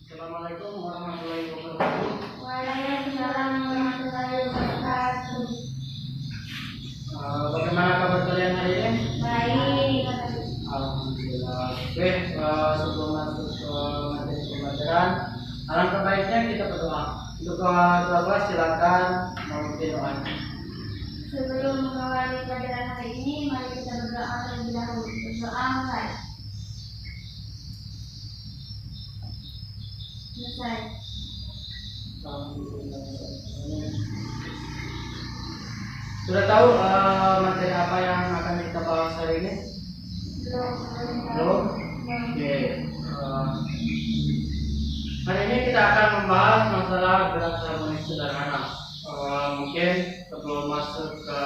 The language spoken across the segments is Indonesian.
Assalamualaikum warahmatullahi wabarakatuh. Waalaikumsalam warahmatullahi wabarakatuh. Bagaimana kabar kalian hari ini? Baik. Alhamdulillah. Oke, sebelum masuk ke materi pembelajaran, alangkah baiknya kita berdoa. Untuk doa silakan memimpin doa. Sebelum mengawali pelajaran hari ini, mari kita berdoa terlebih dahulu. Berdoa mulai. Selesai. Alhamdulillah. Sudah tahu materi apa yang akan kita bahas hari ini? Belum? Oke. Hari ini kita akan membahas masalah gerak harmonis sederhana. Mungkin sebelum masuk ke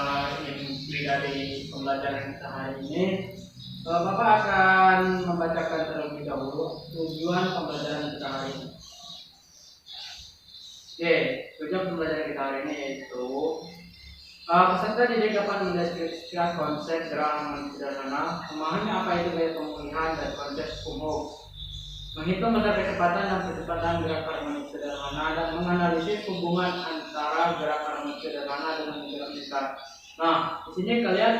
inti dari pembelajaran kita hari ini, Bapak akan membacakan terlebih dahulu tujuan pembelajaran kita hari ini. Oke, tujuan pembelajaran kita hari ini yaitu peserta didik dapat mendeskripsikan konsep gerak harmonis sederhana, memahami apa itu gaya pemulihan dan konsep umum, menghitung kadar kecepatan dan kecepatan gerak harmonis sederhana, dan menganalisis hubungan antara gerak harmonis sederhana dengan gerak besar. Nah, di sini kalian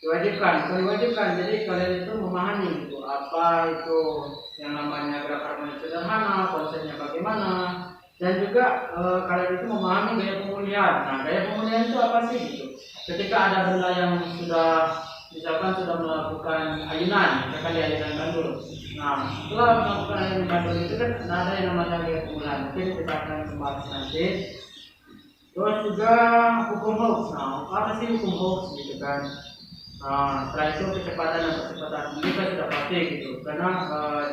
diwajibkan. Jadi kalian itu memahami gitu apa itu yang namanya gerak harmonis sederhana, konsepnya bagaimana, dan juga kalian itu memahami gaya pemulihan. Nah, gaya pemulihan itu apa sih gitu? Ketika ada benda yang misalkan sudah melakukan ayunan, misalkan di ayunan bandul. Nah, setelah melakukan ayunan bandul itu kan ada yang namanya gaya pemulihan. Mungkin kita akan membahas nanti. Terus juga hukum Hooke. Nah, apa sih hukum Hooke gitu kan? Nah, setelah itu kecepatan dan percepatan ini kan sudah pasti gitu, karena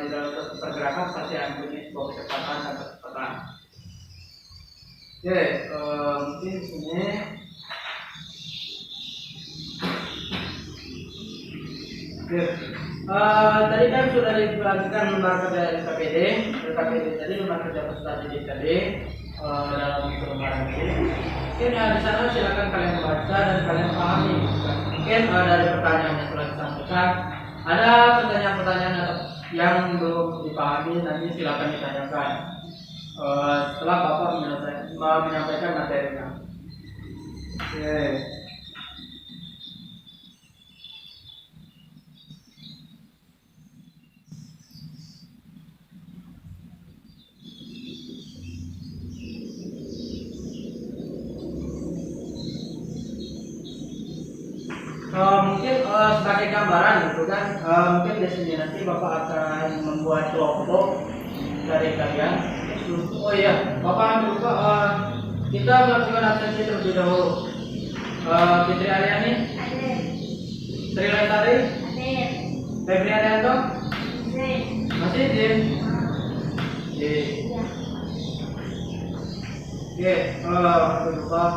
di dalam suatu pergerakan pasti ada sebuah kecepatan dan percepatan. Oke, mungkin di sini tadi kan sudah dibagikan lembar kerja LKPD tadi, lembar kerja peserta didik tadi dalam lembaran ini. Mungkin di sana silakan kalian baca dan kalian pahami. Mungkin dari pertanyaan yang telah disampaikan, ada pertanyaan-pertanyaan yang belum dipahami, nanti silakan ditanyakan setelah Bapak menyampaikan materinya. Oke. Mungkin sebagai gambaran gitu kan, mungkin di sini nanti Bapak akan membuat kelompok dari kalian. Oh iya, Bapak ambil kita melakukan absensi terlebih dahulu. Fitri Aryani, Sri Lestari, Febri Arianto, masih izin?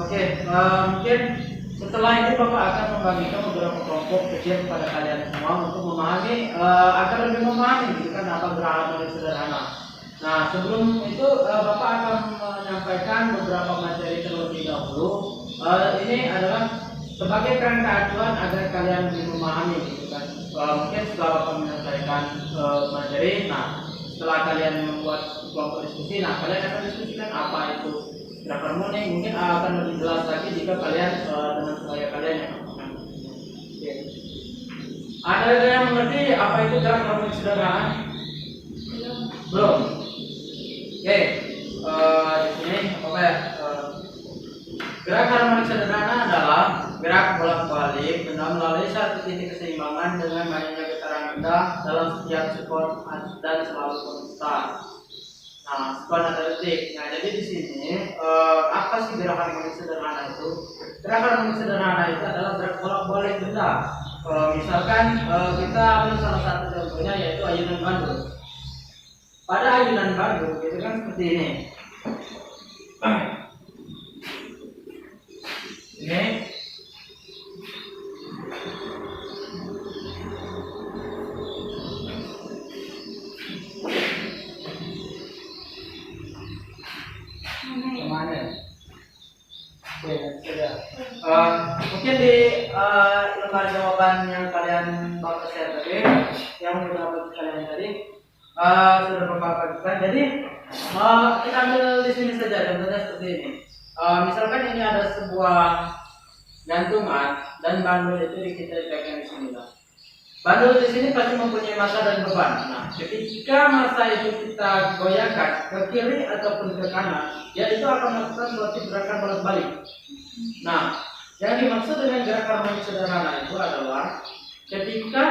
Oke, mungkin setelah itu Bapak akan membagikan beberapa kelompok kecil kepada kalian semua untuk memahami, agar lebih memahami gitu kan apa gerak harmonis sederhana. Nah, sebelum itu Bapak akan menyampaikan beberapa materi terlebih dahulu. Ini adalah sebagai kerangka acuan agar kalian lebih memahami gitu kan. Mungkin setelah Bapak menyampaikan materi, nah setelah kalian membuat kelompok diskusi, nah kalian akan diskusikan apa itu gerak harmonis. Mungkin akan lebih jelas lagi jika kalian dengan supaya kalian yang Oke. Ada yang mengerti apa itu gerak harmonis sederhana? Belum. Oke. Di sini apa ya? Gerak harmonis sederhana adalah gerak bolak-balik benda melalui satu titik keseimbangan dengan banyaknya getaran benda dalam setiap sekon dan selalu konstan. Nah, sekon atau detik. Nah, jadi di sini apa sih gerak harmonis sederhana itu? Gerak harmonis sederhana itu adalah gerak bolak-balik benda. Misalkan kita ambil salah satu contohnya yaitu ayunan bandul. Pada ayunan bandul itu kan seperti ini. Ini kemana? Oke, sudah. Mungkin di lembar jawaban yang kalian bawa share tadi, yang sudah kalian tadi sudah Bapak bagikan. Jadi kita ambil di sini saja contohnya seperti ini. Misalkan ini ada sebuah gantungan dan bandul itu kita pegang di sini lah. Bandul di sini pasti mempunyai massa dan beban. Nah, ketika massa itu kita goyahkan ke kiri ataupun ke kanan, ya itu akan melakukan suatu gerakan bolak-balik. Nah, yang dimaksud dengan gerakan harmonik sederhana itu adalah ketika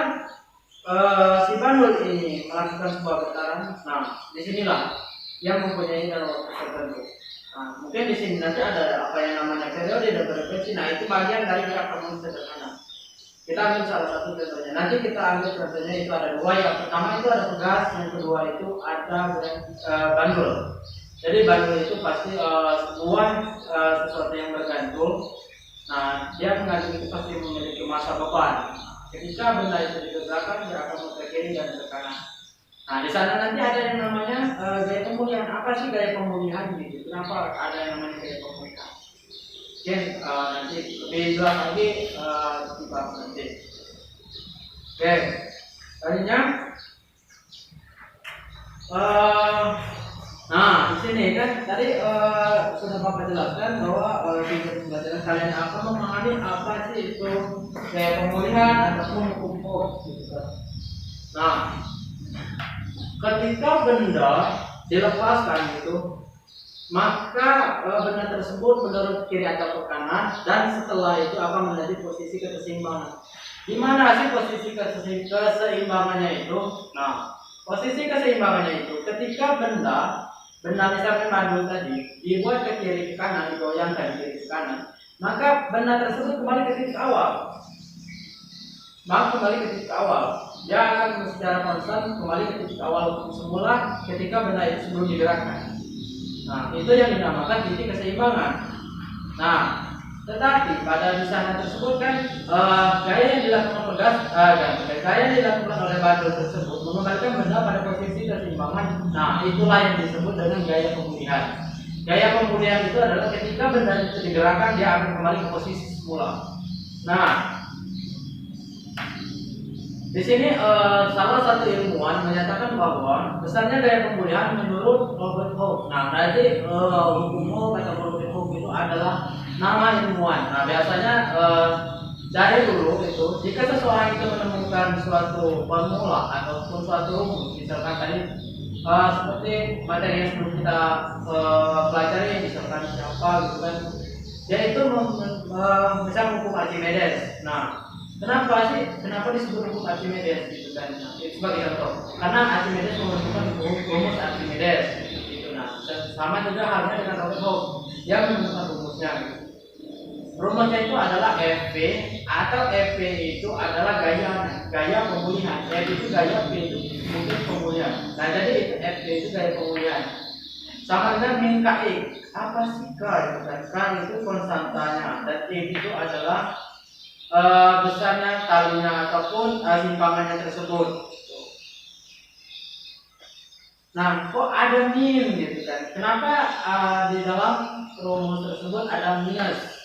si bandul ini melakukan sebuah getaran, nah disinilah yang mempunyai dalam waktu tertentu. Nah, mungkin di sini nanti ada apa yang namanya periode dan frekuensi. Nah, itu bagian dari gerakan harmonik sederhana. Kita ambil salah satu contohnya. Nanti kita ambil contohnya itu ada dua. Yang pertama itu ada pegas, yang kedua itu ada bandul. Jadi bandul itu pasti sebuah sesuatu yang bergantung. Nah, dia menggantung itu pasti memiliki massa beban. Ketika benda itu digerakkan, dia akan ke kiri dan ke kanan. Nah, di sana nanti ada yang namanya gaya pemulihan. Apa sih gaya pemulihan gitu? Kenapa ada yang namanya gaya pemulihan? Mungkin nanti lebih jelas lagi dibahas nanti. Oke, selanjutnya, nah di sini kan tadi sudah Bapak jelaskan bahwa tingkat pembelajaran kalian akan memahami apa sih itu gaya pemulihan ataupun hukum gitu kan. Nah, ketika benda dilepaskan gitu, maka benda tersebut menurut kiri atau ke kanan dan setelah itu akan menjadi posisi keseimbangan. Di mana sih posisi keseimbangannya itu? Nah, posisi keseimbangannya itu ketika benda misalkan bandul tadi dibuat ke kiri ke kanan, digoyangkan kiri ke kanan, maka benda tersebut kembali ke titik awal. Dia akan secara konstan kembali ke titik awal semula ketika benda itu sebelum digerakkan. Nah, itu yang dinamakan titik keseimbangan. Nah, tetapi pada di sana tersebut kan gaya yang dilakukan oleh bandul tersebut mengembalikan benda pada posisi keseimbangan. Nah, itulah yang disebut dengan gaya pemulihan. Gaya pemulihan itu adalah ketika benda itu digerakkan, dia akan kembali ke posisi semula. Nah, di sini salah satu ilmuwan menyatakan bahwa besarnya gaya pemulihan menurut Robert Hooke. Nah, berarti hukum Hooke atau Robert Hooke itu adalah nama ilmuwan. Nah, biasanya dari dulu itu jika seseorang itu menemukan suatu formula ataupun suatu rumus, misalkan tadi seperti materi yang sebelum kita pelajari, misalkan siapa gitu kan, yaitu misal hukum Archimedes. Nah, kenapa disebut hukum Archimedes gitu kan? Nah, itu sebagai contoh. Karena Archimedes menemukan rumus Archimedes gitu. Nah, sama juga halnya dengan Robert Hooke yang menemukan rumusnya. Rumusnya itu adalah Fp atau Fp itu adalah gaya pemulihan. F itu gaya, P itu mungkin pemulihan. Nah, jadi itu Fp itu gaya pemulihan. Sama dengan min K. Apa sih K itu kan? K itu konstantanya dan I itu adalah besarnya talinya ataupun simpangannya tersebut. Nah, kok ada min gitu kan? Kenapa di dalam rumus tersebut ada minus?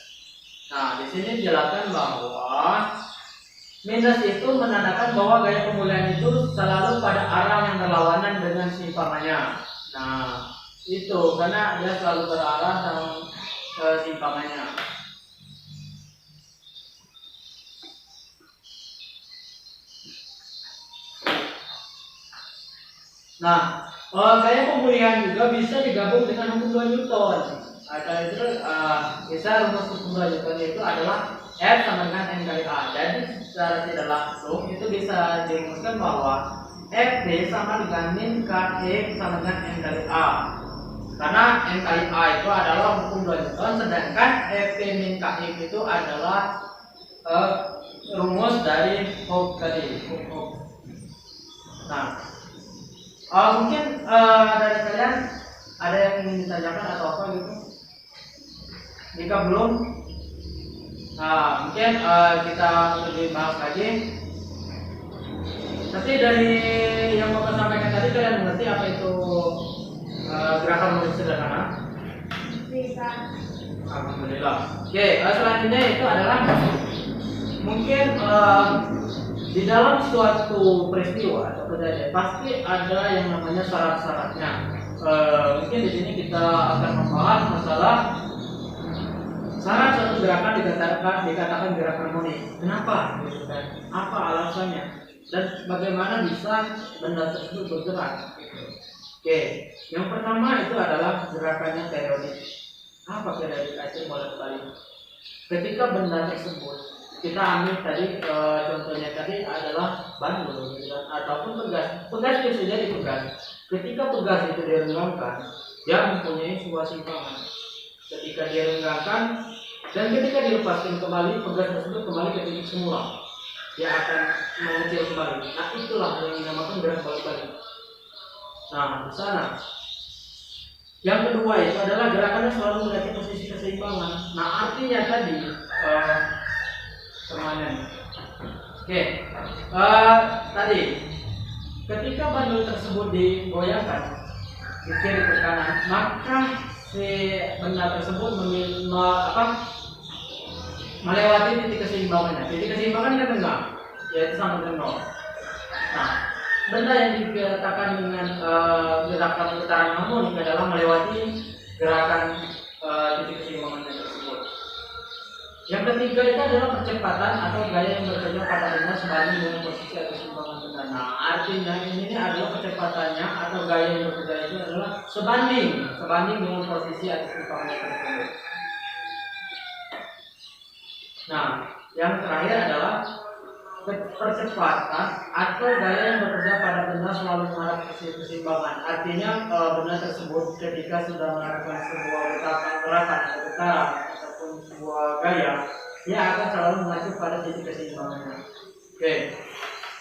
Nah, di sini dijelaskan bahwa minus itu menandakan bahwa gaya pemulihan itu selalu pada arah yang berlawanan dengan simpangannya. Nah, itu karena dia selalu berarah dalam simpangannya. Nah, gaya pemulihan juga bisa digabung dengan hukum 2 Newton. Ada itu bisa rumus hukum 2 Newton itu adalah F sama dengan N kali A. Jadi secara tidak langsung itu bisa dirumuskan bahwa Fp sama dengan min Ke sama dengan N kali A. Karena N kali A itu adalah hukum 2 Newton, sedangkan Fp min Ke itu adalah rumus dari Hooke tadi. Nah, mungkin dari kalian ada yang ingin ditanyakan atau apa gitu? Jika belum, mungkin kita lebih bahas lagi. Nanti dari yang Bapak sampaikan tadi kalian mengerti apa itu gerakan harmonik sederhana? Bisa. Alhamdulillah. Oke, selanjutnya itu adalah mungkin di dalam suatu peristiwa atau kejadian pasti ada yang namanya syarat-syaratnya. Mungkin di sini kita akan membahas masalah syarat suatu gerakan dikatakan gerak harmoni. Kenapa? Gitu kan? Apa alasannya? Dan bagaimana bisa benda tersebut bergerak? Oke, yang pertama itu adalah gerakannya periodik. Apa periodik itu boleh balik? Ketika benda tersebut kita ambil tadi contohnya tadi adalah bandul gitu kan? Ataupun pegas. Pegas bisa jadi pegas. Ketika pegas itu direnggangkan, dia mempunyai sebuah simpangan. Ketika dia renggangkan dan ketika dilepaskan kembali, pegas tersebut kembali ke titik semula. Dia akan mengecil kembali. Nah, itulah yang dinamakan gerak balik-balik. Nah, di sana. Yang kedua itu adalah gerakannya selalu mendekati posisi keseimbangan. Nah, artinya tadi permainan. Oke, tadi ketika bandul tersebut digoyangkan di kiri ke kanan, maka si benda tersebut melewati titik keseimbangannya. Titik keseimbangan kan tengah, yaitu sama dengan nol. Nah, benda yang dikatakan dengan gerakan putaran harmonik adalah melewati gerakan titik keseimbangan tersebut. Yang ketiga itu adalah percepatan atau gaya yang bekerja pada benda sebanding dengan posisi atau keseimbangan benda. Nah, artinya ini adalah percepatannya atau gaya yang bekerja itu adalah sebanding dengan posisi atau keseimbangan tersebut. Nah, yang terakhir adalah percepatan atau gaya yang bekerja pada benda selalu mengarah ke keseimbangan. Artinya benda tersebut ketika sudah melakukan sebuah gerakan atau getaran ataupun sebuah gaya, dia akan selalu mengacu pada titik keseimbangannya. Oke.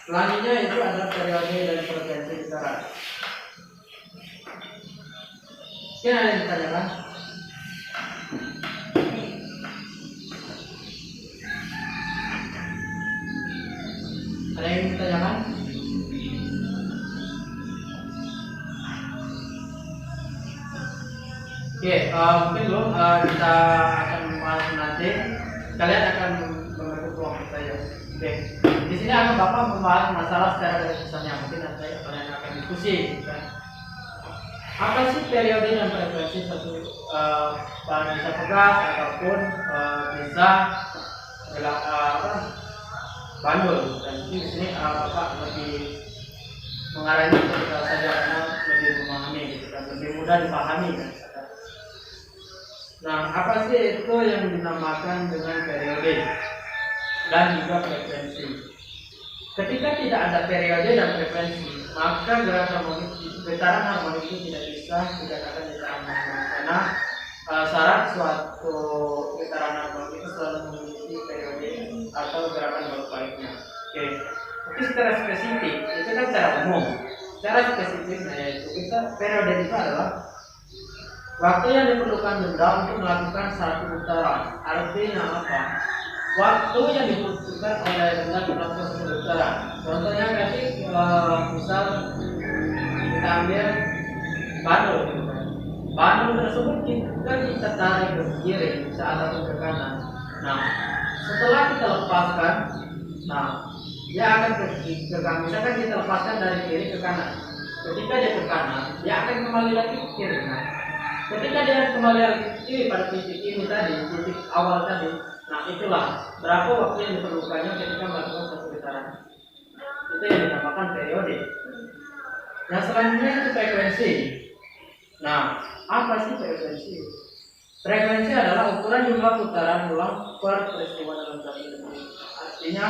Selanjutnya itu adalah periode dan frekuensi getaran. Mungkin ada yang ditanyakan? Ada yang ditanyakan? Oke, mungkin dulu kita akan membahas nanti. Kalian akan mengatur waktu saya. Oke, di sini akan Bapak membahas masalah secara garis besarnya. Mungkin nanti kalian akan diskusi. Apa sih periode dan frekuensi satu bahan bisa pegas ataupun bisa bandul? Dan di sini Bapak lebih mengarahnya ketika saja karena lebih memahami gitu, dan lebih mudah dipahami kan. Nah, apa sih itu yang dinamakan dengan periode dan juga frekuensi? Ketika tidak ada periode dan frekuensi, maka getaran harmonik itu tidak bisa dikatakan getaran harmonik karena syarat suatu getaran harmonik itu selalu memiliki periode atau gerakan balik-baliknya. Oke. Tapi secara spesifik itu kan secara umum. Secara spesifiknya yaitu periode itu adalah waktu yang diperlukan benda untuk melakukan satu putaran. Artinya apa? Waktu yang dibutuhkan oleh benda untuk melakukan satu putaran. Contohnya berarti misal kita ambil bandul gitu kan. Bandul tersebut kita tarik ke kiri saat atau ke kanan. Nah, setelah kita lepaskan, dia akan ke kanan. Misalkan kita lepaskan dari kiri ke kanan. Ketika dia ke kanan, dia akan kembali lagi ke kiri. Nah, ketika dia kembali lagi ke kiri pada titik ini tadi, titik awal tadi, nah itulah berapa waktu yang diperlukannya ketika melakukan satu getaran. Itu yang dinamakan periode. Yang selanjutnya itu frekuensi. Nah, apa sih frekuensi? Frekuensi adalah ukuran jumlah putaran ulang per peristiwa dalam satu detik. Artinya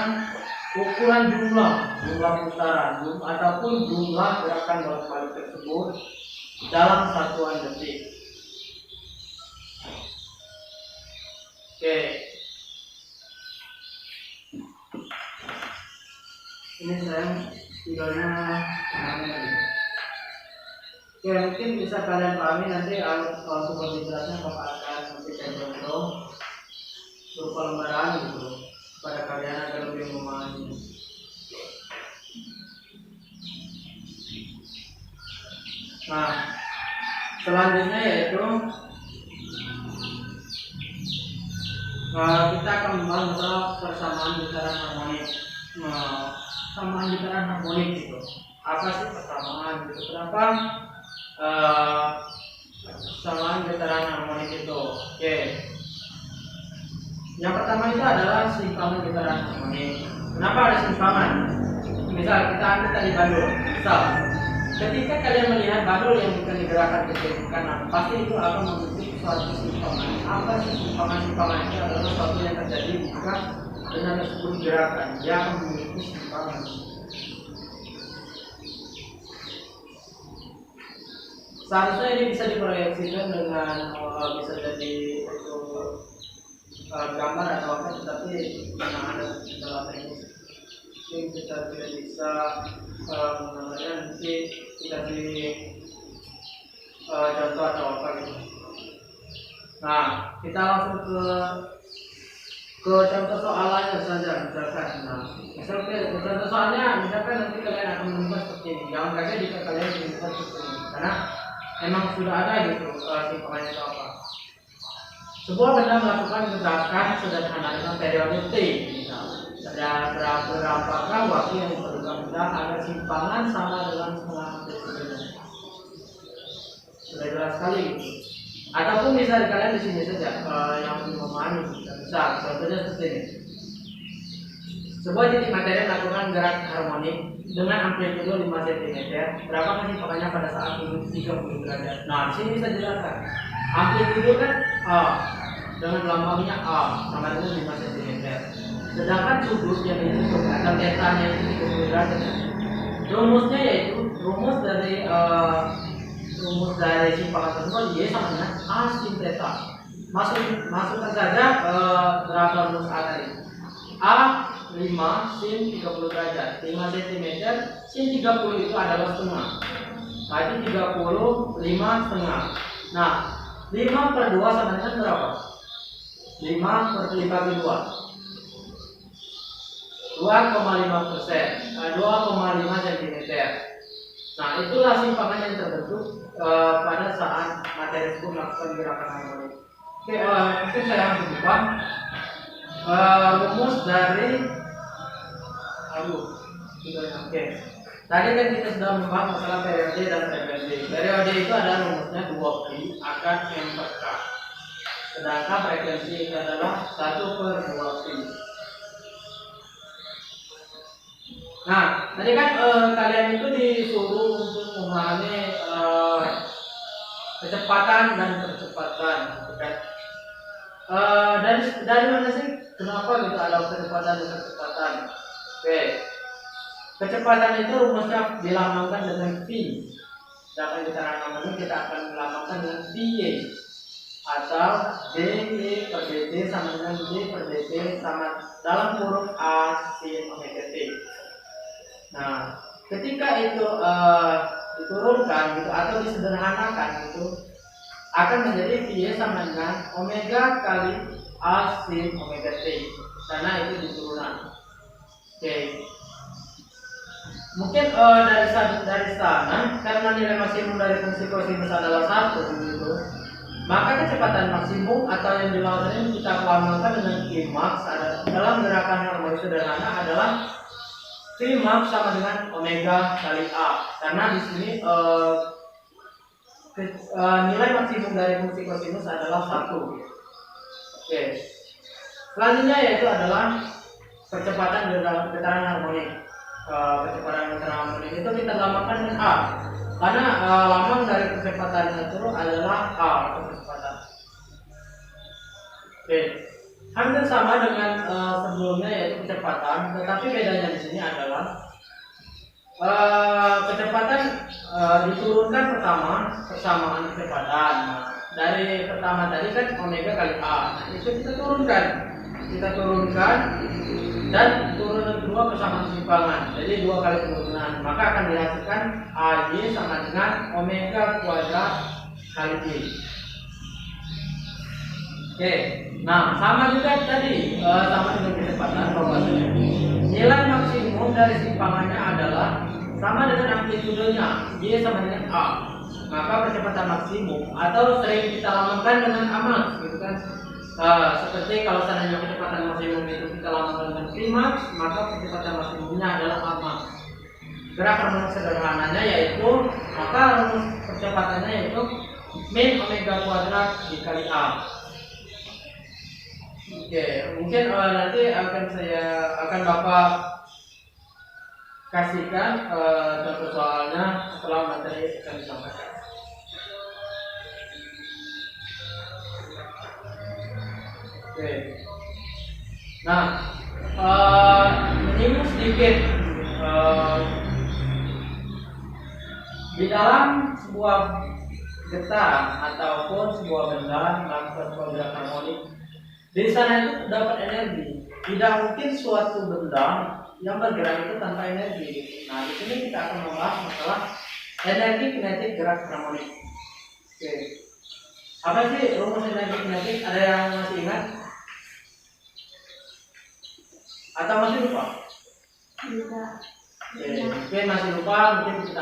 ukuran jumlah putaran ataupun jumlah gerakan bolak-balik tersebut dalam satuan detik. Oke. Ini saya videonya Oke, mungkin bisa kalian pahami nanti untuk lebih jelasnya Bapak akan memberikan contoh berupa lembaran gitu pada kalian agar lebih memahami. Nah, selanjutnya yaitu kita akan membahas masalah persamaan getaran harmonik. Persamaan getaran harmonik itu apa sih persamaan gitu? Kenapa persamaan getaran harmonik itu? Oke. Yang pertama itu adalah simpangan getaran harmonik. Kenapa ada simpangan? Misal kita ambil tadi bandul. Misal ketika kalian melihat bandul yang bukan digerakkan ke kiri kanan, pasti itu akan membentuk suatu simpangan. Apa sih simpangan? Simpangan itu adalah sesuatu yang terjadi jika dengan tersebut gerakan, dia akan memiliki simpangan. Seharusnya ini bisa diproyeksikan dengan bisa jadi itu gambar atau apa, tetapi karena ada kendala teknis mungkin kita tidak bisa menggunakan, nanti kita di contoh atau apa gitu. Nah, kita langsung ke contoh soalannya saja misalkan. Nah, misalkan contoh soalnya misalkan nanti kalian akan menemukan seperti ini. Jangan kaget jika kalian menemukan seperti ini, karena memang sudah ada gitu simpangannya atau apa. Sebuah benda melakukan gerakan sederhana dengan periode T. Ada berapakah waktu yang diperlukan benda agar simpangan sama dengan setengah detik? Sudah jelas sekali gitu. Ataupun bisa kalian di sini saja yang memahami bisa contohnya seperti ini. Sebuah titik materi melakukan gerak harmonik dengan amplitudo 5 cm. Berapa simpangannya pada saat 30 derajat? Nah, di sini bisa jelaskan. Amplitudo kan dengan lambangnya A sama dengan 5 cm. Sedangkan sudut yang ditentukan atau tetanya itu 30 derajat. Rumusnya yaitu rumus dari simpangan tersebut Y sama dengan A sin theta. Masukkan saja berapa rumus A tadi. A 5 sin 30 derajat. 5 cm sin 30 itu adalah setengah. Berarti 30 5 setengah. Nah, 5 per 2 sama dengan berapa? 5 per 5 bagi 2 2,5%, 2,5 cm. Nah, itulah simpangan yang terbentuk pada saat materi tersebut melakukan gerakan harmonik. Oke, mungkin saya langsung buka rumus dari oke. Tadi kan kita sudah membahas masalah periode dan frekuensi. Periode itu adalah rumusnya 2pi akan m per k. Sedangkan frekuensi itu adalah 1 per 2pi. Nah, tadi kan kalian itu disuruh untuk memahami kecepatan dan percepatan, kan? Dari mana sih? Kenapa gitu ada kecepatan dan percepatan? Oke, kecepatan itu rumusnya dilambangkan dengan v. Dalam getaran harmonik kita akan melambangkan dengan VY atau dy per dt sama dengan d per dt sama dalam kurung a sin omega t. Nah, ketika itu diturunkan gitu atau disederhanakan gitu akan menjadi VY sama dengan omega kali A sin omega T karena itu diturunan. Oke. Mungkin dari sana karena nilai maksimum dari fungsi kosinus adalah 1 gitu. Maka kecepatan maksimum atau yang dilakukan ini kita lambangkan dengan Vmax dalam gerakan harmonik sederhana adalah Vmax sama dengan omega kali A karena di sini nilai maksimum dari fungsi kosinus adalah 1. Oke. Selanjutnya yaitu adalah percepatan getaran harmonik. Kecepatan getaran harmonik itu kita lambangkan dengan A karena lambang dari kecepatan itu adalah A atau kecepatan. Oke. Hampir sama dengan sebelumnya yaitu kecepatan, tetapi bedanya di sini adalah kecepatan diturunkan pertama persamaan kecepatan. Nah, dari pertama tadi kan omega kali A, nah, itu kita turunkan dan turunan kedua persamaan simpangan. Jadi 2 kali turunan, maka akan dihasilkan AY sama dengan omega kuadrat kali Y. Oke, nah sama juga tadi sama dengan kecepatan bahwasanya nilai maksimum dari simpangannya adalah sama dengan amplitudenya Y sama dengan A. Maka percepatan maksimum atau sering kita lambangkan dengan amax gitu kan. Seperti kalau seandainya kecepatan maksimum itu kita lambangkan dengan klimaks, maka kecepatan maksimumnya adalah amak. Gerak rumus sederhananya yaitu, maka rumus percepatannya yaitu min omega kuadrat dikali a. Oke, mungkin nanti akan Bapak kasihkan contoh soalnya setelah materi akan disampaikan. Oke. Nah, menyinggung sedikit di dalam sebuah getaran ataupun sebuah benda melakukan sebuah gerakan harmonik, di sana itu terdapat energi. Tidak mungkin suatu benda yang bergerak itu tanpa energi. Nah, di sini kita akan membahas masalah energi kinetik gerak harmonik. Oke. Apa sih rumus energi kinetik? Ada yang masih ingat? Atau masih lupa? Juga. Mungkin masih lupa, mungkin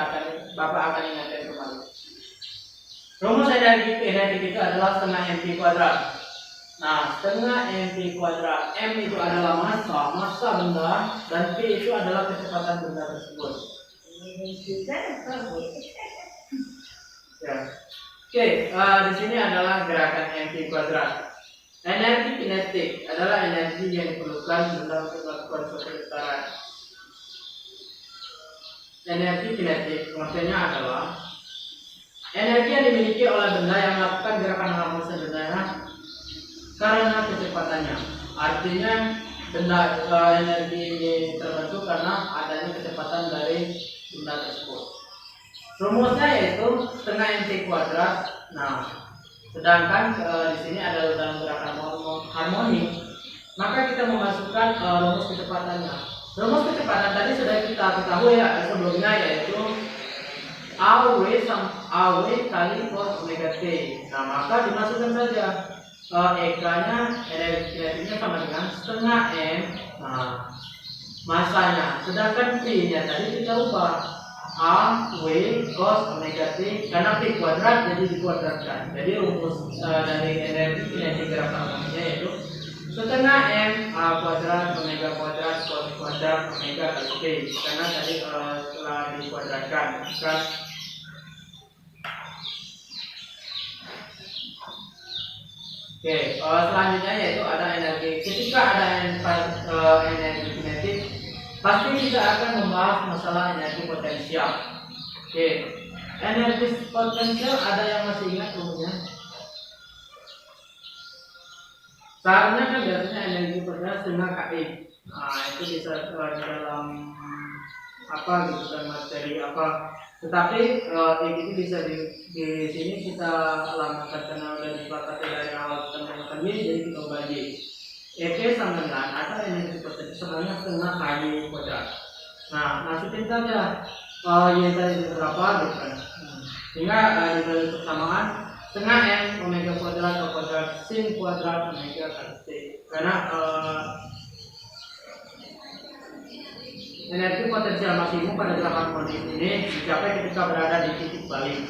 Bapak akan ingatkan kembali. Rumus energi kinetik itu adalah setengah mv kuadrat. Nah, setengah mv kuadrat, m itu adalah massa benda, dan p itu adalah kecepatan benda tersebut. Ya. Oke, di sini adalah gerakan mv kuadrat. Energi kinetik adalah energi yang diperlukan benda untuk melakukan suatu getaran. Energi kinetik maksudnya adalah energi yang dimiliki oleh benda yang melakukan gerakan harmonis bendanya karena kecepatannya. Artinya benda energi ini terbentuk karena adanya kecepatan dari benda tersebut. Rumusnya yaitu setengah mv kuadrat. Nah, sedangkan di sini adalah dalam gerakan harmonik, maka kita memasukkan rumus kecepatannya. Rumus kecepatan tadi sudah kita ketahui ya sebelumnya, yaitu AW kali cos omega T. Nah, maka dimasukkan saja EK-nya, energi kinetiknya sama dengan setengah M. Nah, masanya. Sedangkan P-nya tadi kita ubah AW cos omega T, karena P kuadrat jadi dikuadratkan. Jadi rumus dari energi kinetik gerak harmoniknya yaitu setengah M A kuadrat omega kuadrat cos kuadrat omega kali T, karena tadi telah dikuadratkan. Oke, selanjutnya yaitu ada energi. Ketika ada energi kinetik, pasti kita akan membahas masalah energi potensial. Oke, energi potensial ada yang masih ingat rumusnya? Seharusnya kan biasanya energi potensial setengah KI. Nah, itu bisa di dalam apa gitu kan, materi apa. Tetapi itu bisa di sini kita alamatkan karena udah disepakati dari awal teman-teman ini, jadi kita bagi. EP sama dengan ada energi potensial sebenarnya setengah KI kuadrat. Nah, masukin saja Y tadi berapa gitu kan. Sehingga di dalam persamaan setengah M omega kuadrat atau kuadrat sin kuadrat omega kali T. Karena energi potensial maksimum pada gerakan harmonik ini dicapai ketika berada di titik balik.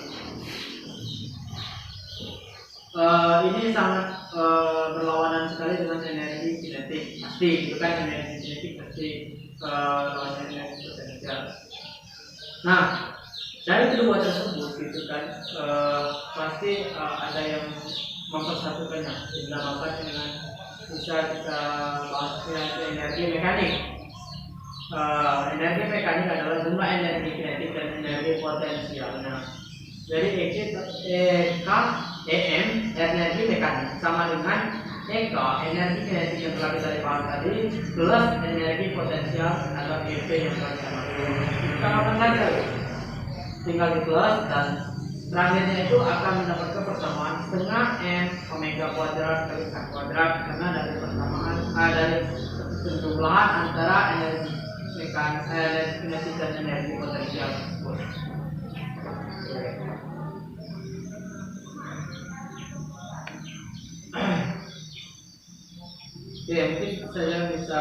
Ini sangat berlawanan sekali dengan energi kinetik, pasti itu kan, energi kinetik pasti lawan energi potensial. Nah, dari kedua tersebut gitu kan, pasti ada yang mempersatukannya. Dinamakan dengan bisa kita bahasnya energi mekanik. Energi mekanik adalah jumlah energi kinetik dan energi potensial. Nah, jadi EK EM energi mekanik sama dengan EK energi kinetik yang telah kita bahas tadi plus energi potensial atau EP yang telah kita bahas. Kita akan saja tinggal di plus, dan terakhirnya itu akan mendapatkan persamaan setengah M omega kuadrat kali K kuadrat, karena dari persamaan dari penjumlahan antara energi mekanik, energi kinetik dan energi potensial tersebut. Ya, mungkin saya bisa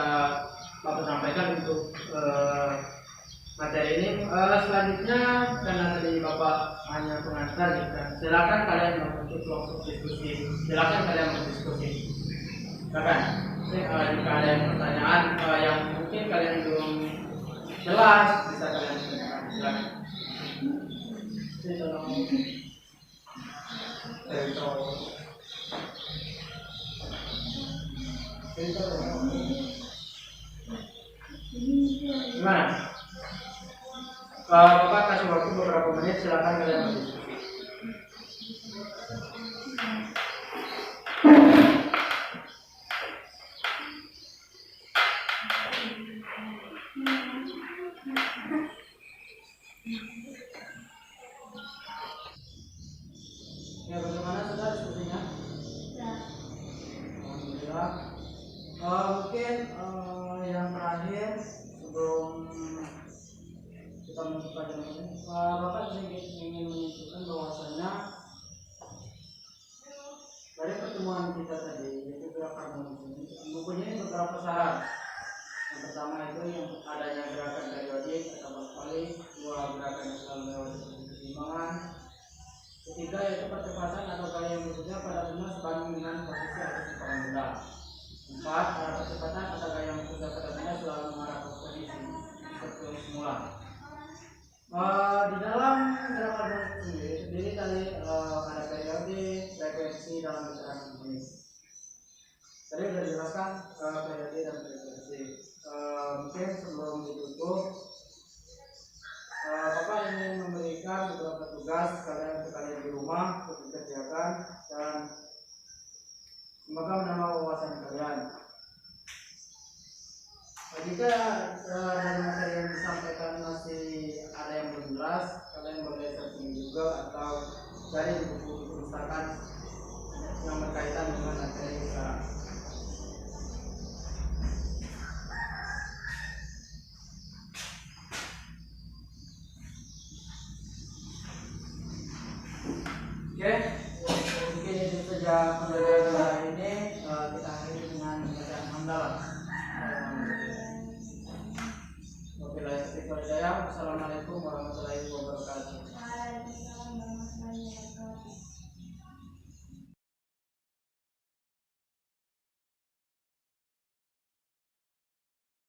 Bapak sampaikan untuk materi ini. Selanjutnya, karena tadi Bapak hanya pengantar, silakan kalian membentuk kelompok diskusi. Silakan kalian berdiskusi. Silakan. Jika ada yang pertanyaan yang mungkin kalian belum jelas, bisa kalian tanyakan. Silakan. Gimana? Bapak kasih waktu beberapa menit, silakan kalian berdiskusi. Ya, bagaimana sudah diskusinya? Ya. Alhamdulillah. Mungkin yang terakhir sebelum kita menutup pelajaran ini, Bapak ingin menunjukkan bahwasanya dari pertemuan kita tadi, yaitu gerak harmonis ini mempunyai beberapa syarat. Yang pertama itu yang adanya gerakan periodik atau balik, dua gerakan yang selalu melewati keseimbangan. Ketiga yaitu percepatan atau gaya yang bekerja pada benda sebanding dengan posisi atau simpangan benda. Empat, arah percepatan atau gaya yang bekerja pada benda selalu mengarah ke posisi seperti semula. Di dalam gerakan sendiri tadi ada periode, frekuensi dalam gerakan harmonis. Tadi sudah dijelaskan periode dan frekuensi. Mungkin sebelum ditutup, Bapak ingin memberikan beberapa tugas untuk kalian di rumah untuk dikerjakan dan semoga menambah wawasan kalian. Jika dari materi yang disampaikan masih ada yang belum jelas, kalian boleh searching juga atau cari buku pustakaan yang berkaitan dengan materi sekarang. Oke, mungkin itu saja pembelajaran hari ini. Kita akhiri dengan bacaan hamdalah. Wabillahi taufiq wal hidayah. Wassalamualaikum warahmatullahi wabarakatuh.